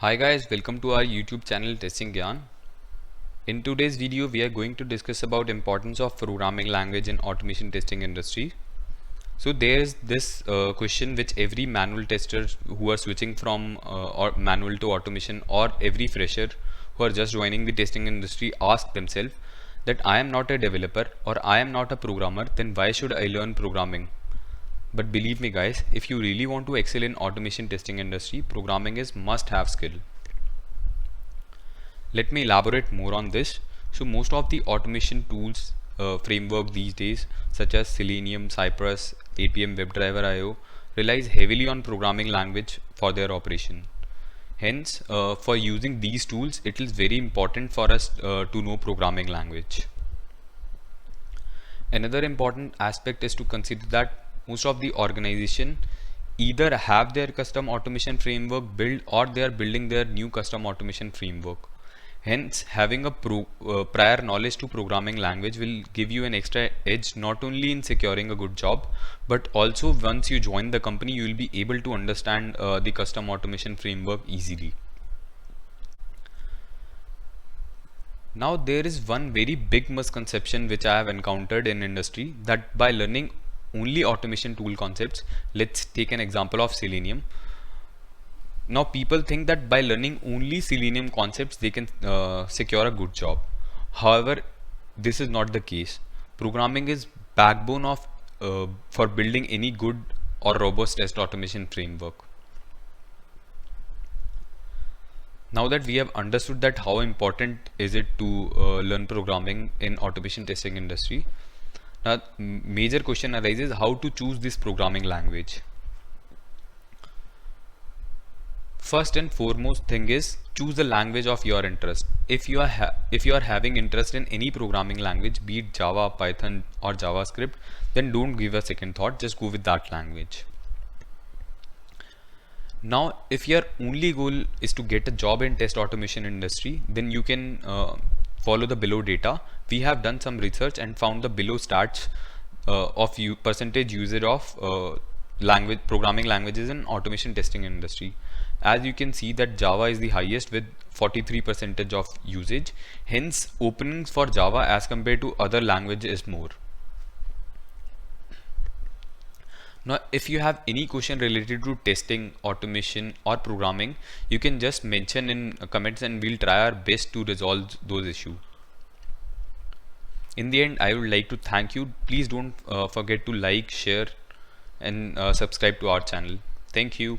Hi guys, welcome to our YouTube channel Testing Gyan. In today's video, we are going to discuss about importance of programming language in automation testing industry. So there is this question which every manual tester who are switching from or manual to automation, or every fresher who are just joining the testing industry ask themselves that I am not a developer or I am not a programmer, then why should I learn programming? But believe me guys, if you really want to excel in automation testing industry, programming is must have skill. Let me elaborate more on this. So most of the automation tools framework these days, such as Selenium, Cypress, APM WebDriver IO, relies heavily on programming language for their operation. Hence, for using these tools, it is very important for us to know programming language. Another important aspect is to consider that most of the organization either have their custom automation framework built, or they are building their new custom automation framework. Hence, having a prior knowledge to programming language will give you an extra edge, not only in securing a good job, but also once you join the company, you will be able to understand the custom automation framework easily. Now there is one very big misconception which I have encountered in industry, that by learning only automation tool concepts, let's take an example of Selenium. Now people think that by learning only Selenium concepts they can secure a good job. However, this is not the case. Programming is backbone of for building any good or robust test automation framework. Now that we have understood that how important is it to learn programming in automation testing industry, now major question arises how to choose this programming language. First and foremost thing is choose the language of your interest. If you are having interest in any programming language, be it Java, Python or JavaScript, then don't give a second thought, just go with that language. Now, if your only goal is to get a job in test automation industry, then you can follow the below data. We have done some research and found the below stats of percentage usage of programming languages in automation testing industry. As you can see that Java is the highest with 43% of usage. Hence, openings for Java as compared to other languages is more. Now, if you have any question related to testing, automation or programming, you can just mention in comments and we'll try our best to resolve those issues. In the end, I would like to thank you. Please don't forget to like, share and subscribe to our channel. Thank you.